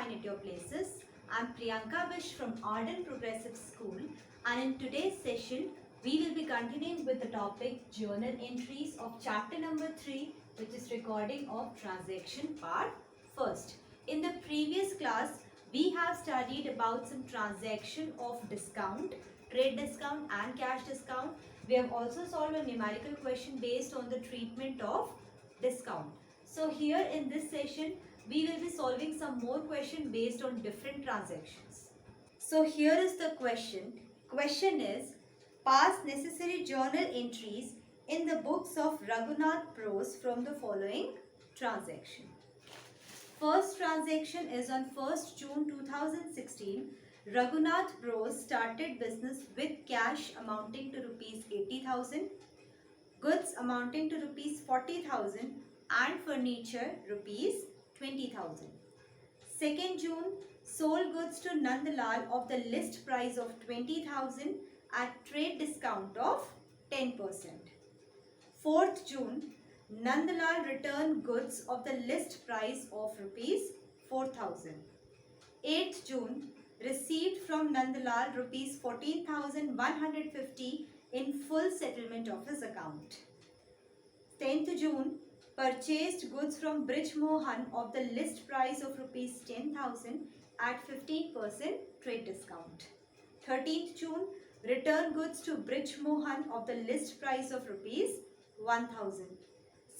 fine at your places. I'm Priyanka Bish from Arden Progressive School, and in today's session we will be continuing with the topic journal entries of chapter number 3, which is recording of transaction part first. In the previous class we have studied about some transaction of discount, trade discount and cash discount. We have also solved a numerical question based on the treatment of discount. So here in this session we will be solving some more question based on different transactions. So here is the question. Question is, pass necessary journal entries in the books of Raghunath Bros from the following transaction. First transaction is on 1st June 2016. Raghunath Bros started business with cash amounting to rupees 80,000, goods amounting to rupees 40,000 and furniture rupees 20,000. 2nd June, sold goods to Nandalal of the list price of 20,000 at trade discount of 10%. 4th June, Nandalal returned goods of the list price of rupees 4,000. 8th June, received from Nandalal rupees 14,150 in full settlement of his account. 10th June, purchased goods from Brij Mohan of the list price of rupees 10,000 at 15% trade discount. 13th June, returned goods to Brij Mohan of the list price of rupees 1,000.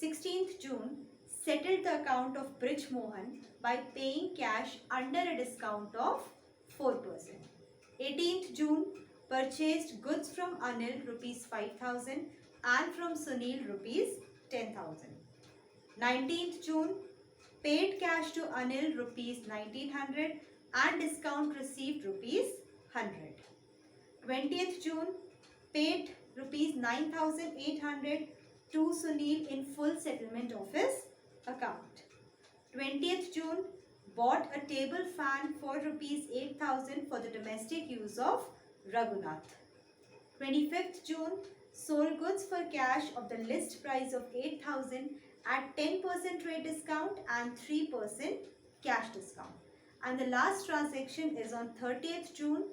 16th June, settled the account of Brij Mohan by paying cash under a discount of 4%. 18th June, purchased goods from Anil rupees 5,000 and from Sunil rupees 10,000. 19th June, paid cash to Anil rupees 1900 and discount received rupees 100. 20th June, paid rupees 9,800 to Sunil in full settlement of his account. 20th June, bought a table fan for rupees 8,000 for the domestic use of Raghunath. 25th June, sold goods for cash of the list price of 8,000 at 10% trade discount and 3% cash discount. And the last transaction is on 30th June,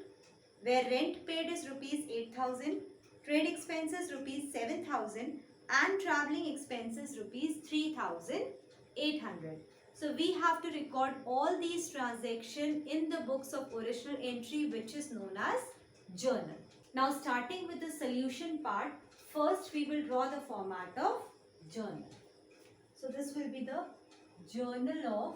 where rent paid is rupees 8,000, trade expenses rupees 7,000 and travelling expenses rupees 3,800. So we have to record all these transactions in the books of original entry, which is known as journal. Now starting with the solution part, first we will draw the format of journal. So this will be the journal of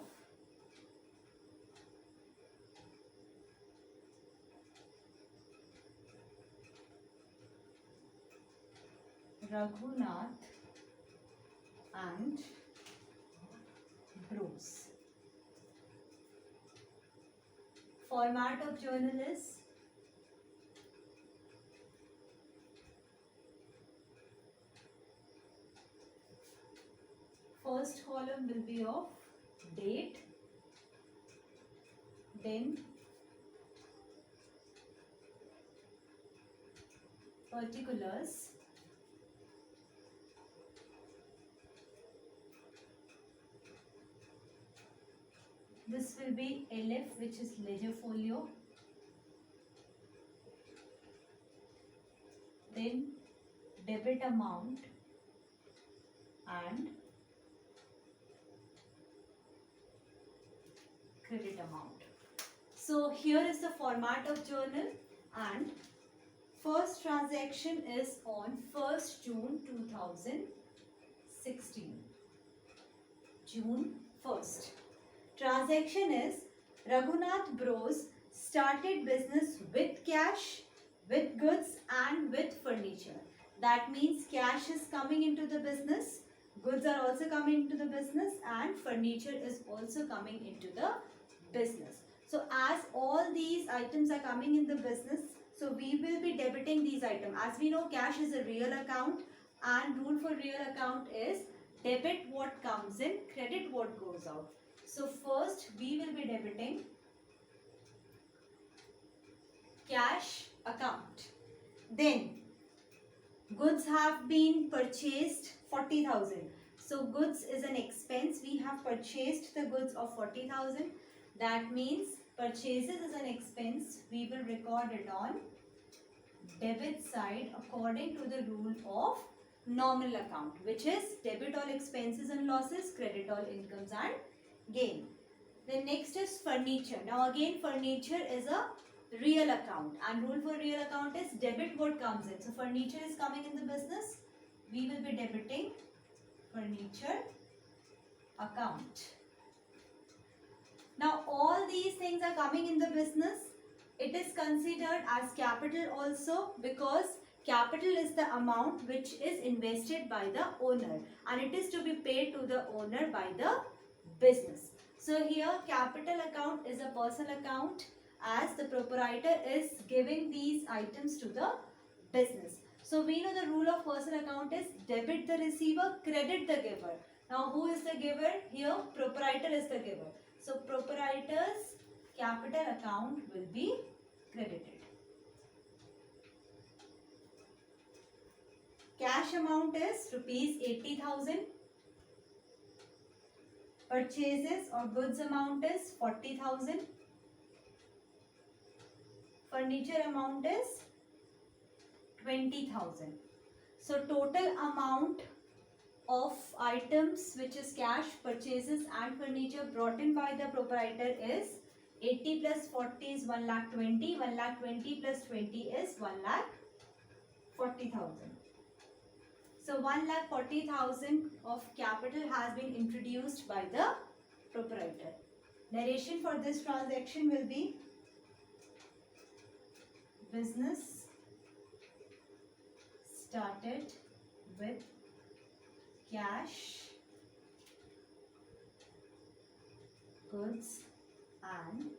Raghunath and Bros. Format of journal is first column will be of date, then particulars, this will be LF, which is ledger folio, then debit amount and credit amount. So here is the format of journal, and first transaction is on 1st June 2016. June 1st. Transaction is Raghunath Bros started business with cash, with goods and with furniture. That means cash is coming into the business, goods are also coming into the business and furniture is also coming into the business. So as all these items are coming in the business, so we will be debiting these items. As we know, cash is a real account and rule for real account is debit what comes in, credit what goes out. So first we will be debiting cash account. Then goods have been purchased 40,000. So goods is an expense. We have purchased the goods of 40,000. That means purchases is an expense. We will record it on debit side according to the rule of nominal account, which is debit all expenses and losses, credit all incomes and gain. Then next is furniture. Now again furniture is a real account, and rule for real account is debit what comes in. So furniture is coming in the business. We will be debiting furniture account. Now all these things are coming in the business. It is considered as capital also, because capital is the amount which is invested by the owner, and it is to be paid to the owner by the business. So here capital account is a personal account, as the proprietor is giving these items to the business. So we know the rule of personal account is debit the receiver, credit the giver. Now who is the giver? Here proprietor is the giver. So proprietor's capital account will be credited. Cash amount is rupees 80,000. Purchases or goods amount is 40,000. Furniture amount is 20,000. So total amount of items which is cash, purchases and furniture brought in by the proprietor is 80 plus 40 is 1,20,000. 1,20,000 plus 20 is 1,40,000. So 1,40,000 of capital has been introduced by the proprietor. Narration for this transaction will be: business started with cash, goods and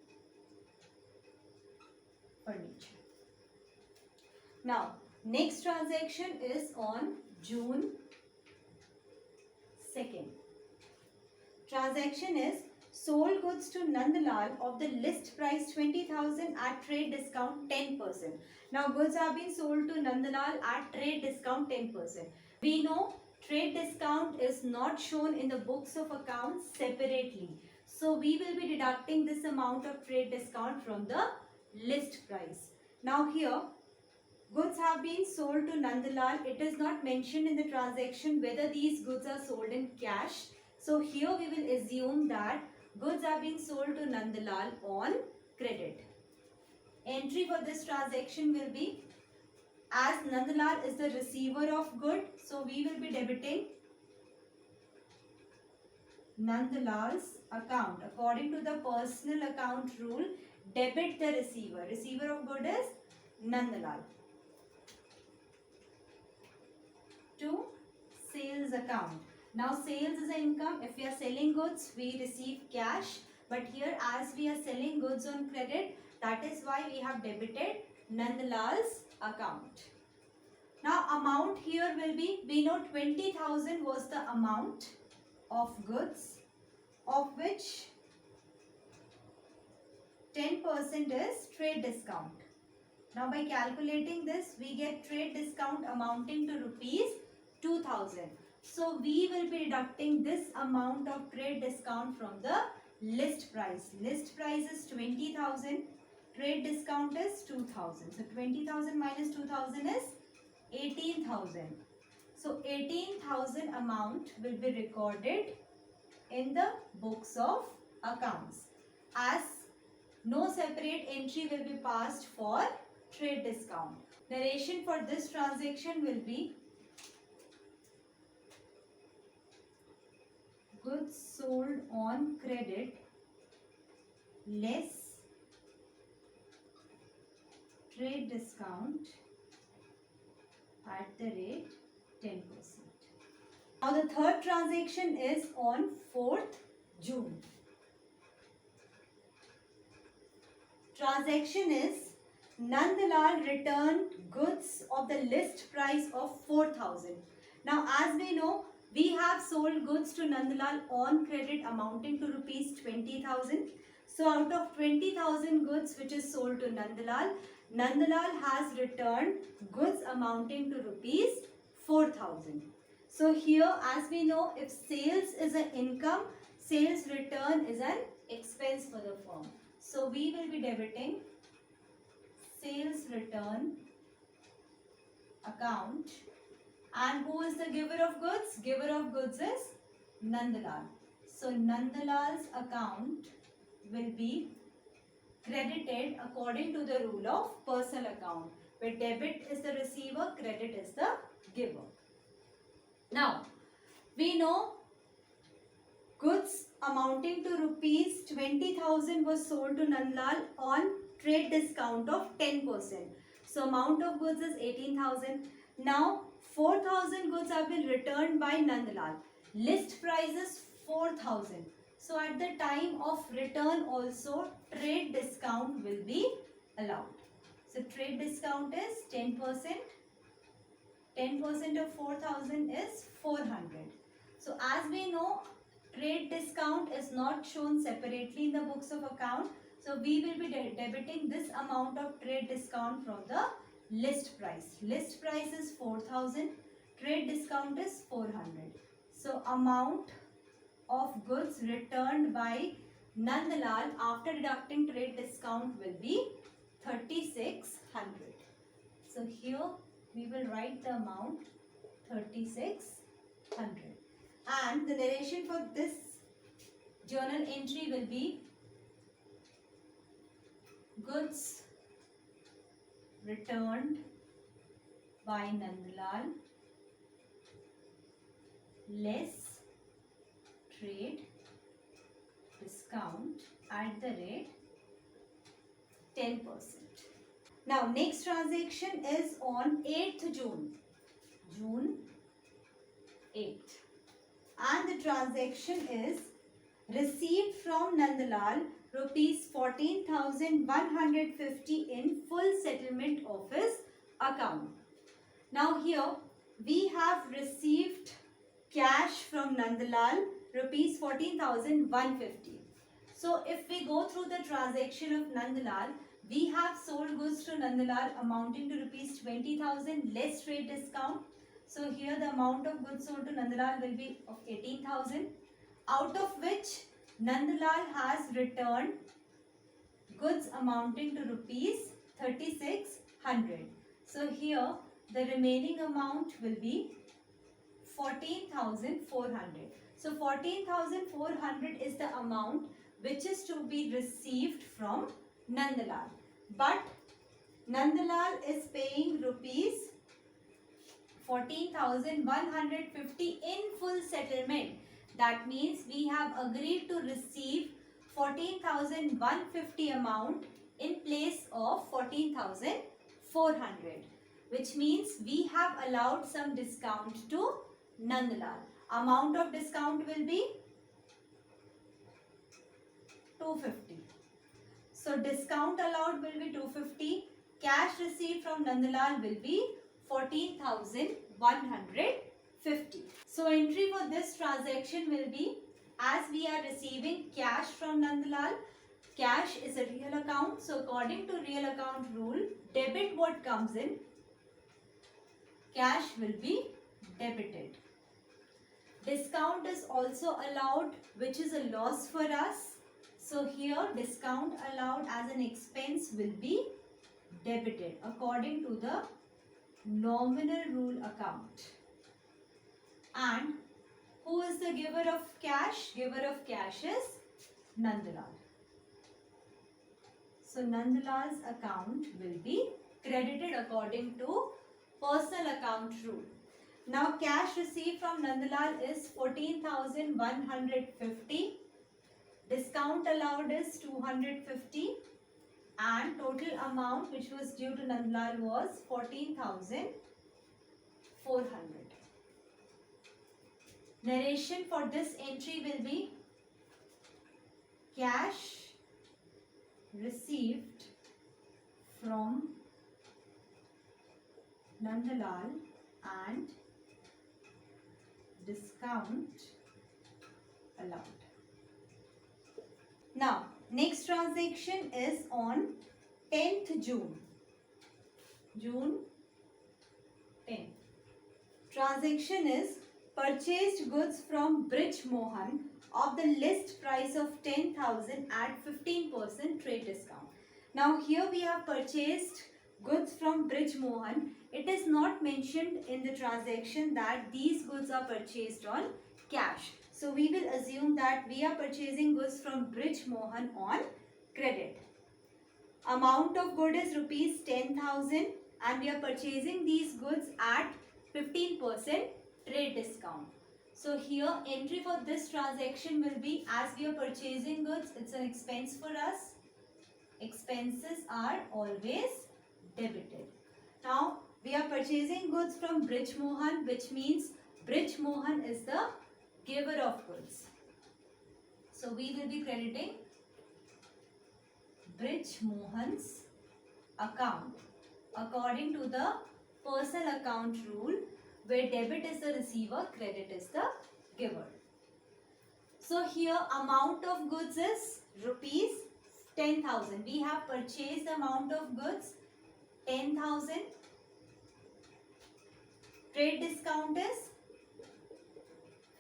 furniture. Now next transaction is on June 2nd. Transaction is sold goods to Nandlal of the list price 20,000 at trade discount 10%. Now goods have been sold to Nandlal at trade discount 10%. We know trade discount is not shown in the books of accounts separately. So we will be deducting this amount of trade discount from the list price. Now here goods have been sold to Nandlal. It is not mentioned in the transaction whether these goods are sold in cash. So here we will assume that goods are being sold to Nandlal on credit. Entry for this transaction will be, as Nandlal is the receiver of good, so we will be debiting Nandlal's account. According to the personal account rule, debit the receiver. Receiver of good is Nandlal. To sales account. Now sales is an income. If we are selling goods, we receive cash. But here as we are selling goods on credit, that is why we have debited Nandlal's account. Now amount here will be, we know 20,000 was the amount of goods, of which 10% is trade discount. Now by calculating this, we get trade discount amounting to rupees 2,000. So we will be deducting this amount of trade discount from the list price. List price is 20,000. Trade discount is 2,000. So 20,000 minus 2,000 is 18,000. So 18,000 amount will be recorded in the books of accounts, as no separate entry will be passed for trade discount. Narration for this transaction will be: goods sold on credit less trade discount at the rate 10%. Now the third transaction is on 4th June. Transaction is Nandlal returned goods of the list price of 4,000. Now as we know, we have sold goods to Nandlal on credit amounting to rupees 20,000. So out of 20,000 goods which is sold to Nandlal, Nandlal has returned goods amounting to rupees 4,000. So here as we know, if sales is an income, sales return is an expense for the firm. So we will be debiting sales return account. And who is the giver of goods? Giver of goods is Nandalal. So Nandalal's account will be credited according to the rule of personal account, where debit is the receiver, credit is the giver. Now, we know goods amounting to rupees 20,000 was sold to Nandalal on trade discount of 10%. So amount of goods is 18,000. Now 4,000 goods have been returned by Nandalal. List price is 4,000. So at the time of return also trade discount will be allowed. So trade discount is 10%. 10% of 4,000 is 400. So as we know, trade discount is not shown separately in the books of account. So we will be debiting this amount of trade discount from the list price. List price is 4,000. Trade discount is 400. So amount of goods returned by Nandalal after deducting trade discount will be 3,600. So here we will write the amount 3,600. And the narration for this journal entry will be goods returned by Nandalal less trade discount at the rate 10%. Now next transaction is on 8th June. June 8th. And the transaction is received from Nandalal rupees 14,150 in full settlement of his account. Now here we have received cash from Nandalal rupees 14,150. So if we go through the transaction of Nandalal, we have sold goods to Nandalal amounting to rupees 20,000 less trade discount. So here the amount of goods sold to Nandalal will be of 18,000, out of which Nandalal has returned goods amounting to rupees 3,600. So here the remaining amount will be 14,400. So 14,400 is the amount which is to be received from Nandalal. But Nandalal is paying rupees 14,150 in full settlement. That means we have agreed to receive 14,150 amount in place of 14,400, which means we have allowed some discount to Nandalal. Amount of discount will be 250. So discount allowed will be 250. Cash received from Nandalal will be 14,150. So entry for this transaction will be, as we are receiving cash from Nandalal, cash is a real account. So according to real account rule, debit what comes in, cash will be debited. Discount is also allowed, which is a loss for us. So here discount allowed as an expense will be debited according to the nominal rule account. And who is the giver of cash? Giver of cash is Nandalal. So Nandalal's account will be credited according to personal account rule. Now cash received from Nandalal is 14,150. Discount allowed is 250. And total amount which was due to Nandalal was 14,400. Narration for this entry will be cash received from Nandalal and discount allowed. Now, next transaction is on 10th June. June 10th. Transaction is purchased goods from Brij Mohan of the list price of 10,000 at 15% trade discount. Now here we have purchased goods from Brij Mohan. It is not mentioned in the transaction that these goods are purchased on cash. So we will assume that we are purchasing goods from Brij Mohan on credit. Amount of good is rupees 10,000 and we are purchasing these goods at 15% trade discount. So here entry for this transaction will be, as we are purchasing goods, it's an expense for us. Expenses are always debited. Now we are purchasing goods from Brij Mohan, which means Brij Mohan is the giver of goods. So we will be crediting Brij Mohan's account according to the personal account rule, where debit is the receiver, credit is the giver. So here amount of goods is rupees 10,000. We have purchased the amount of goods 10,000. Trade discount is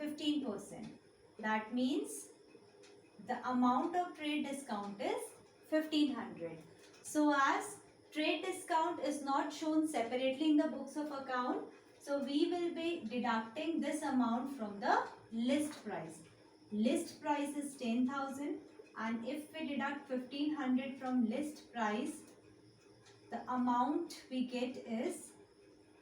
15%. That means the amount of trade discount is 1500. So as trade discount is not shown separately in the books of account, so we will be deducting this amount from the list price. List price is 10,000 and if we deduct 1500 from list price, the amount we get is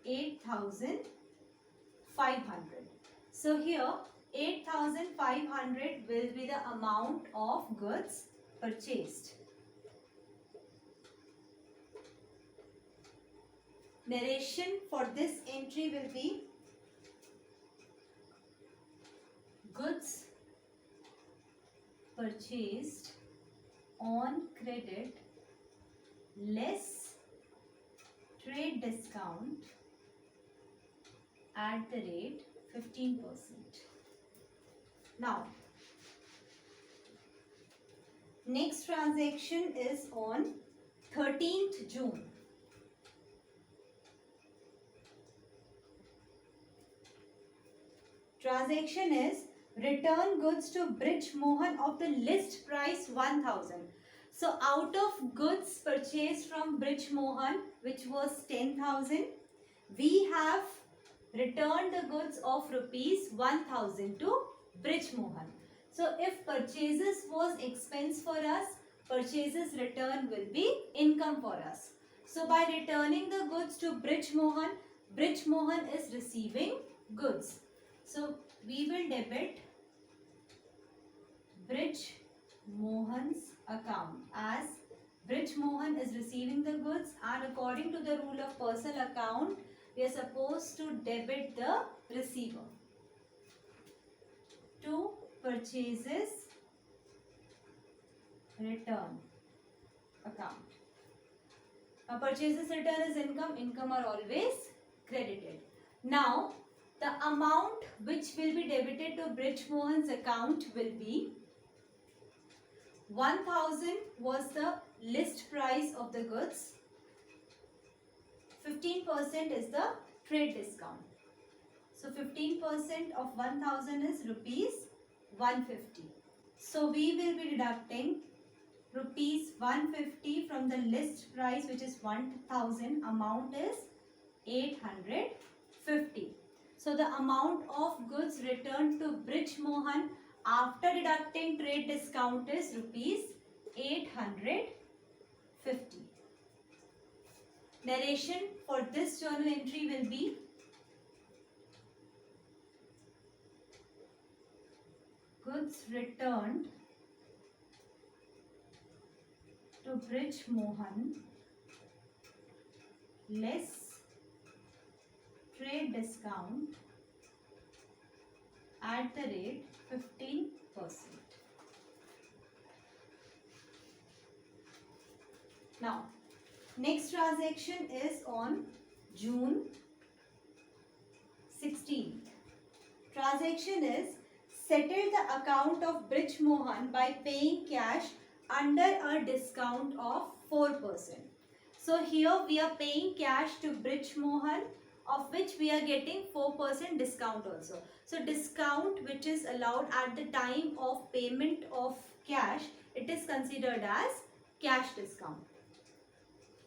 8,500. So here 8,500 will be the amount of goods purchased. Narration for this entry will be goods purchased on credit less trade discount at the rate 15%. Now, next transaction is on 13th June. Transaction is return goods to Brij Mohan of the list price 1,000. So out of goods purchased from Brij Mohan, which was 10,000, we have returned the goods of rupees 1,000 to Brij Mohan. So if purchases was expense for us, purchases return will be income for us. So by returning the goods to Brij Mohan is receiving goods. So we will debit Brij Mohan's account, as Brij Mohan is receiving the goods and according to the rule of personal account, we are supposed to debit the receiver. To purchases return account. Now purchases return is income. Income are always credited. Now the amount which will be debited to Brij Mohan's account will be 1,000 was the list price of the goods. 15% is the trade discount. So 15% of 1,000 is rupees 150. So we will be deducting rupees 150 from the list price, which is 1,000. Amount is 850. So the amount of goods returned to Brij Mohan after deducting trade discount is rupees 850. Narration for this journal entry will be goods returned to Brij Mohan less trade discount at the rate 15%. Now, next transaction is on June 16th. Transaction is settle the account of Brij Mohan by paying cash under a discount of 4%. So here we are paying cash to Brij Mohan of which we are getting 4% discount also. So discount which is allowed at the time of payment of cash, it is considered as cash discount.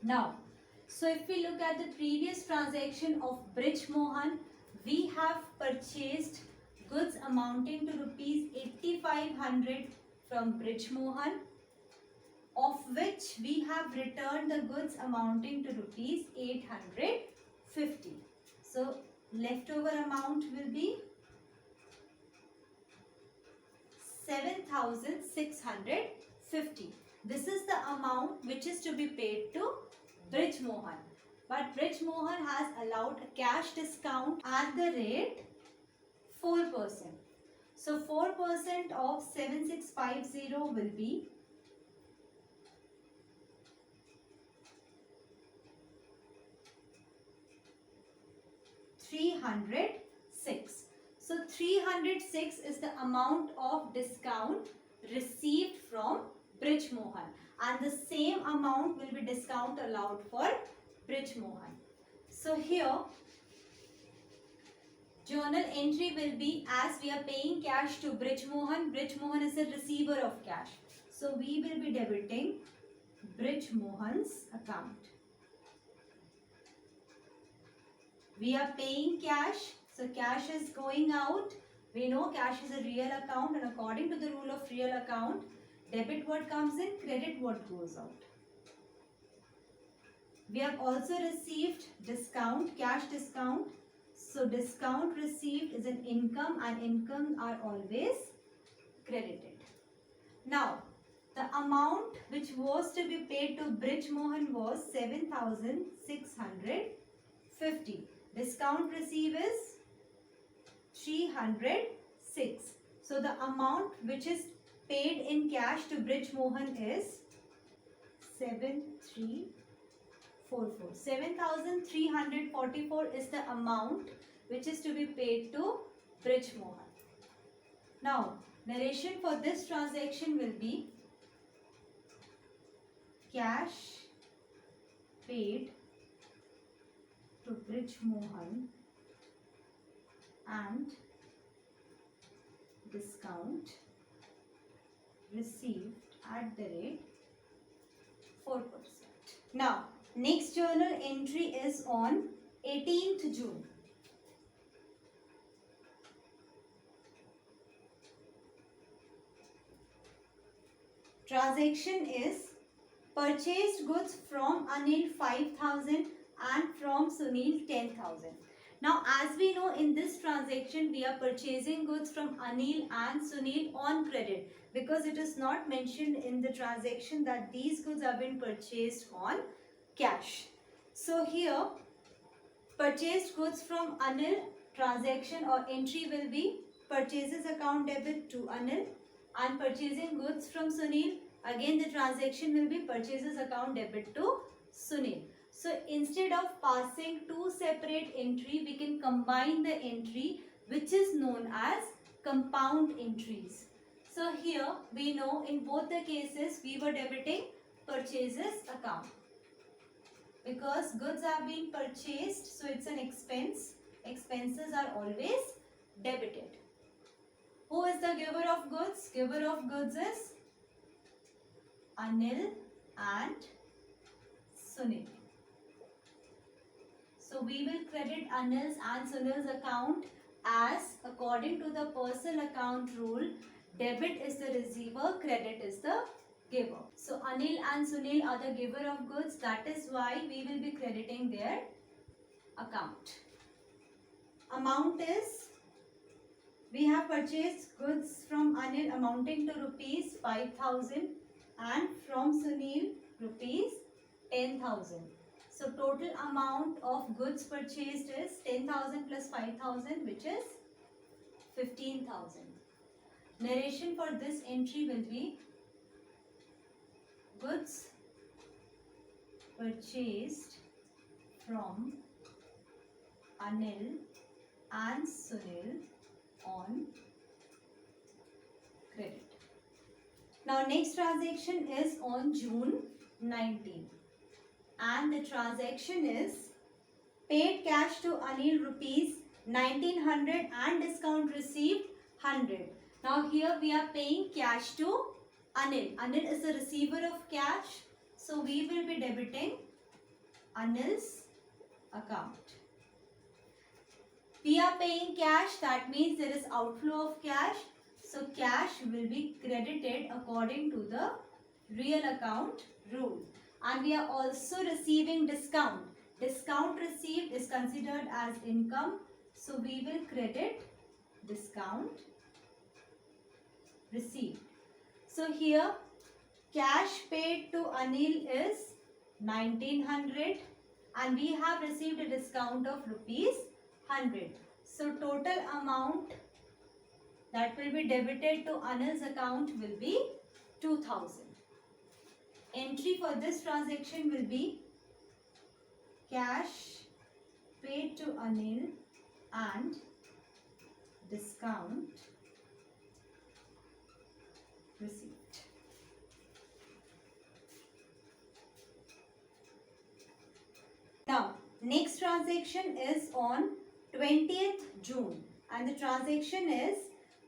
Now, so if we look at the previous transaction of Brij Mohan, we have purchased goods amounting to rupees 8500 from Brij Mohan, of which we have returned the goods amounting to rupees 850. So leftover amount will be 7650. This is the amount which is to be paid to Brij Mohan. But Brij Mohan has allowed a cash discount at the rate 4%. So 4% of 7650 will be 306. So 306 is the amount of discount received from Brij Mohan, and the same amount will be discount allowed for Brij Mohan. So here journal entry will be, as we are paying cash to Brij Mohan is the receiver of cash. So we will be debiting Brij Mohan's account. We are paying cash, so cash is going out. We know cash is a real account, and according to the rule of real account, debit what comes in, credit what goes out. We have also received discount, cash discount. So discount received is an income, and income are always credited. Now, the amount which was to be paid to Brij Mohan was 7650. Discount received is 306. So the amount which is paid in cash to Brij Mohan is 7344. 7344 is the amount which is to be paid to Brij Mohan. Now, narration for this transaction will be cash paid to Brij Mohan and discount received at the rate 4%. Now, next journal entry is on 18th June. Transaction is purchased goods from Anil 5000 and from Sunil 10,000. Now, as we know, in this transaction we are purchasing goods from Anil and Sunil on credit, because it is not mentioned in the transaction that these goods have been purchased on cash. So here, purchased goods from Anil, transaction or entry will be purchases account debit to Anil, and purchasing goods from Sunil, again the transaction will be purchases account debit to Sunil. So instead of passing two separate entry, we can combine the entry which is known as compound entries. So here we know in both the cases we were debiting purchases account, because goods have been purchased, so it's an expense. Expenses are always debited. Who is the giver of goods? Giver of goods is Anil and Sunil. So we will credit Anil's and Sunil's account as according to the personal account rule. Debit is the receiver, credit is the giver. So Anil and Sunil are the giver of goods. That is why we will be crediting their account. Amount is, we have purchased goods from Anil amounting to rupees 5000 and from Sunil rupees 10,000. So total amount of goods purchased is 10,000 plus 5,000, which is 15,000. Narration for this entry will be goods purchased from Anil and Sunil on credit. Now next transaction is on June 19, and the transaction is paid cash to Anil rupees 1900 and discount received 100. Now here we are paying cash to Anil. Anil is the receiver of cash. So we will be debiting Anil's account. We are paying cash, that means there is outflow of cash. So cash will be credited according to the real account rule. And we are also receiving discount. Discount received is considered as income. So we will credit discount received. So here cash paid to Anil is 1900 and we have received a discount of rupees 100. So total amount that will be debited to Anil's account will be 2000. Entry for this transaction will be cash paid to Anil and discount received. Now, next transaction is on 20th June and the transaction is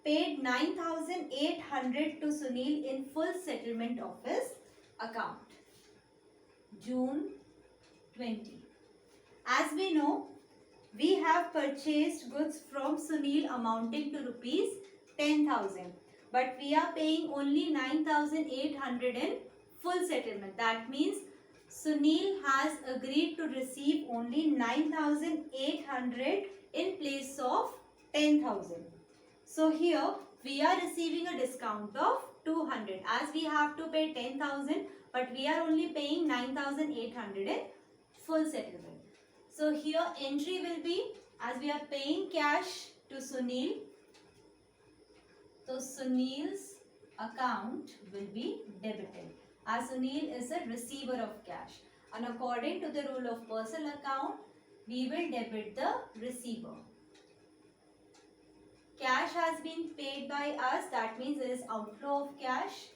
paid 9800 to Sunil in full settlement of his account. June 20. As we know, we have purchased goods from Sunil amounting to rupees 10,000. But we are paying only 9800 in full settlement. That means Sunil has agreed to receive only 9800 in place of 10,000. So here we are receiving a discount of 200 as we have to pay 10,000 but we are only paying 9800 in full settlement. So here entry will be as we are paying cash to Sunil. So Sunil's account will be debited as Sunil is a receiver of cash and according to the rule of personal account we will debit the receiver. Cash has been paid by us, that means there is outflow of cash.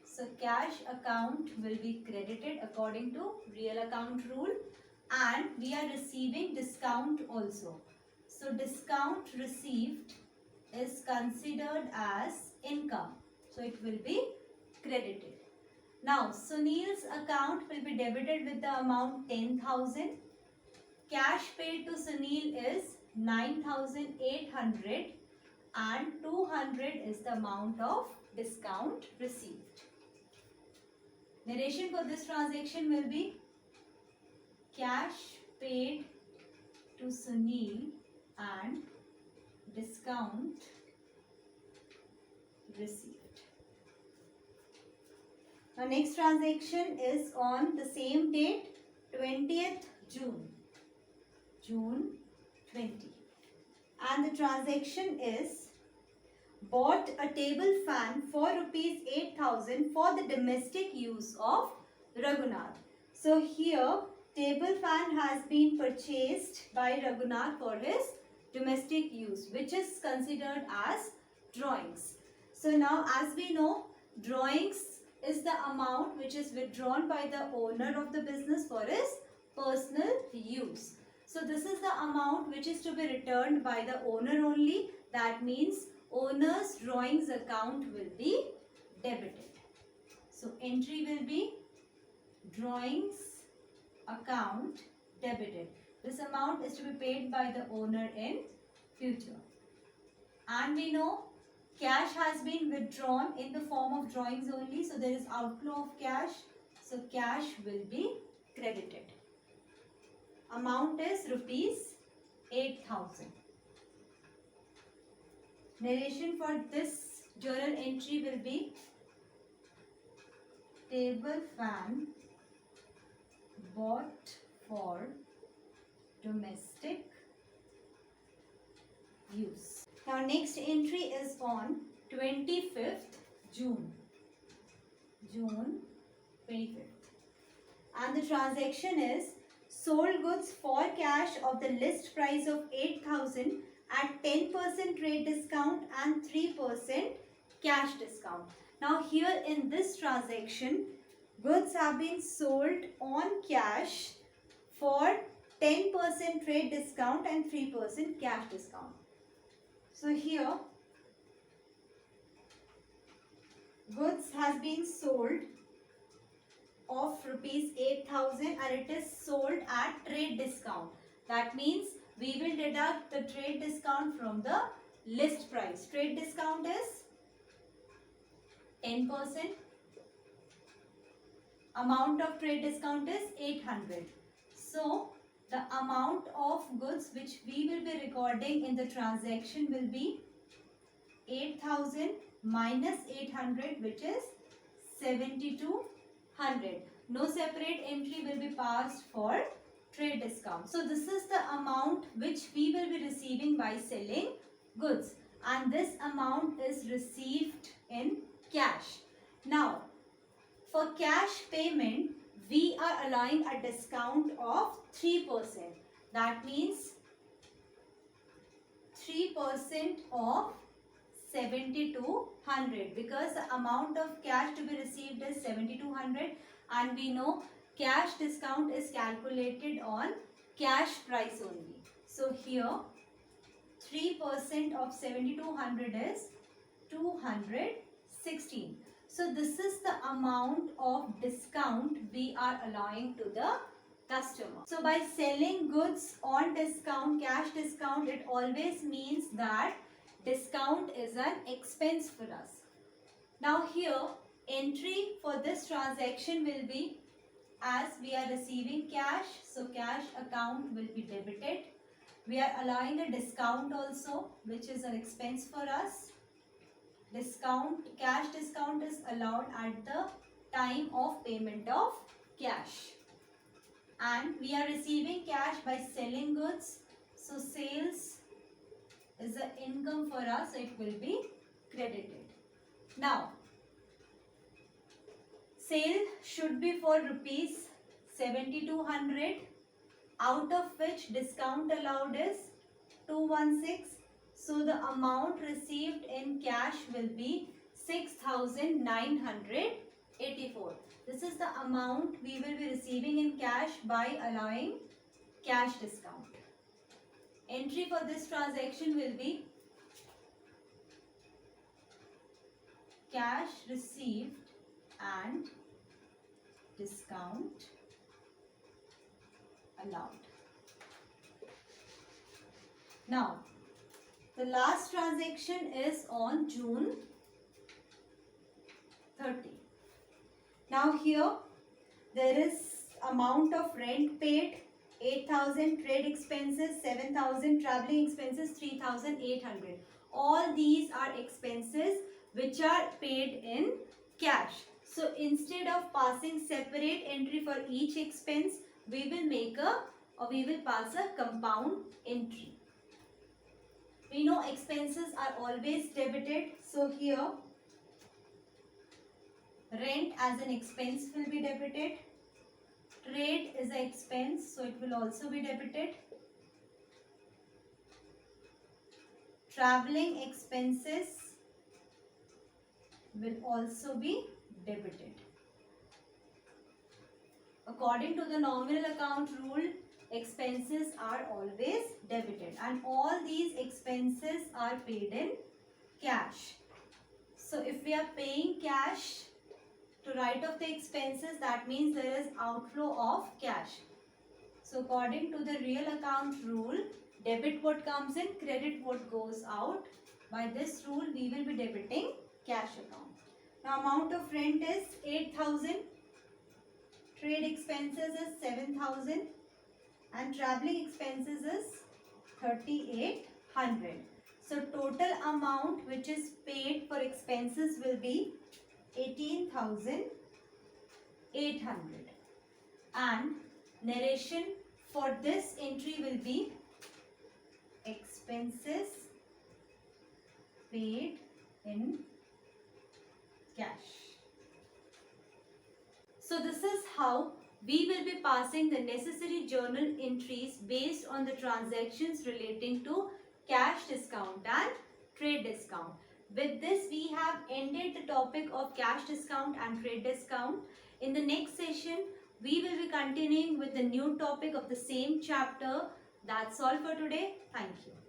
So cash account will be credited according to real account rule and we are receiving discount also. So discount received is considered as income. So it will be credited. Now Sunil's account will be debited with the amount 10,000. Cash paid to Sunil is 9800 and 200 is the amount of discount received. Narration for this transaction will be cash paid to Sunil and discount received. Now next transaction is on the same date 20th June. June 20. And the transaction is bought a table fan for rupees 8,000 for the domestic use of Raghunath. So here table fan has been purchased by Raghunath for his domestic use which is considered as drawings. So now as we know drawings is the amount which is withdrawn by the owner of the business for his personal use. So this is the amount which is to be returned by the owner only. That means owner's drawings account will be debited. So entry will be drawings account debited. This amount is to be paid by the owner in future. And we know cash has been withdrawn in the form of drawings only. So there is outflow of cash. So cash will be credited. Amount is rupees 8,000. Narration for this journal entry will be table fan bought for domestic use. Now next entry is on 25th June. June 25th. And the transaction is sold goods for cash of the list price of 8,000 at 10% trade discount and 3% cash discount. Now here in this transaction, goods have been sold on cash for 10% trade discount and 3% cash discount. So here goods has been sold of rupees 8,000 and it is sold at trade discount. That means we will deduct the trade discount from the list price. Trade discount is 10%. Amount of trade discount is 800. So the amount of goods which we will be recording in the transaction will be 8,000 minus 800, which is 7,200. No separate entry will be passed for trade discount. So this is the amount which we will be receiving by selling goods, and this amount is received in cash. Now for cash payment, we are allowing a discount of 3%. That means 3% of 7,200, because the amount of cash to be received is 7,200 and we know cash discount is calculated on cash price only. So here 3% of 7,200 is 216. So this is the amount of discount we are allowing to the customer. So by selling goods on discount, cash discount, it always means that discount is an expense for us. Now here entry for this transaction will be, as we are receiving cash, so cash account will be debited. We are allowing a discount also, which is an expense for us. Discount, cash discount is allowed at the time of payment of cash. And we are receiving cash by selling goods. So sales is an income for us, so it will be credited. Now, sale should be for rupees 7,200, out of which discount allowed is 216. So the amount received in cash will be 6,984. This is the amount we will be receiving in cash by allowing cash discount. Entry for this transaction will be cash received and discount allowed. Now, the last transaction is on June 30. Now here there is amount of rent paid 8,000, trade expenses 7,000, traveling expenses 3,800. All these are expenses which are paid in cash. So instead of passing separate entry for each expense, we will pass a compound entry. We know expenses are always debited. So here rent as an expense will be debited. Trade is an expense, so it will also be debited. Traveling expenses will also be debited. According to the nominal account rule, expenses are always debited and all these expenses are paid in cash. So if we are paying cash to write off the expenses, that means there is outflow of cash. So according to the real account rule, debit what comes in, credit what goes out. By this rule, we will be debiting cash account. Now amount of rent is 8,000, trade expenses is 7,000 and traveling expenses is 3,800. So total amount which is paid for expenses will be 18,800 and narration for this entry will be expenses paid in cash. So this is how we will be passing the necessary journal entries based on the transactions relating to cash discount and trade discount. With this, we have ended the topic of cash discount and trade discount. In the next session, we will be continuing with the new topic of the same chapter. That's all for today. Thank you.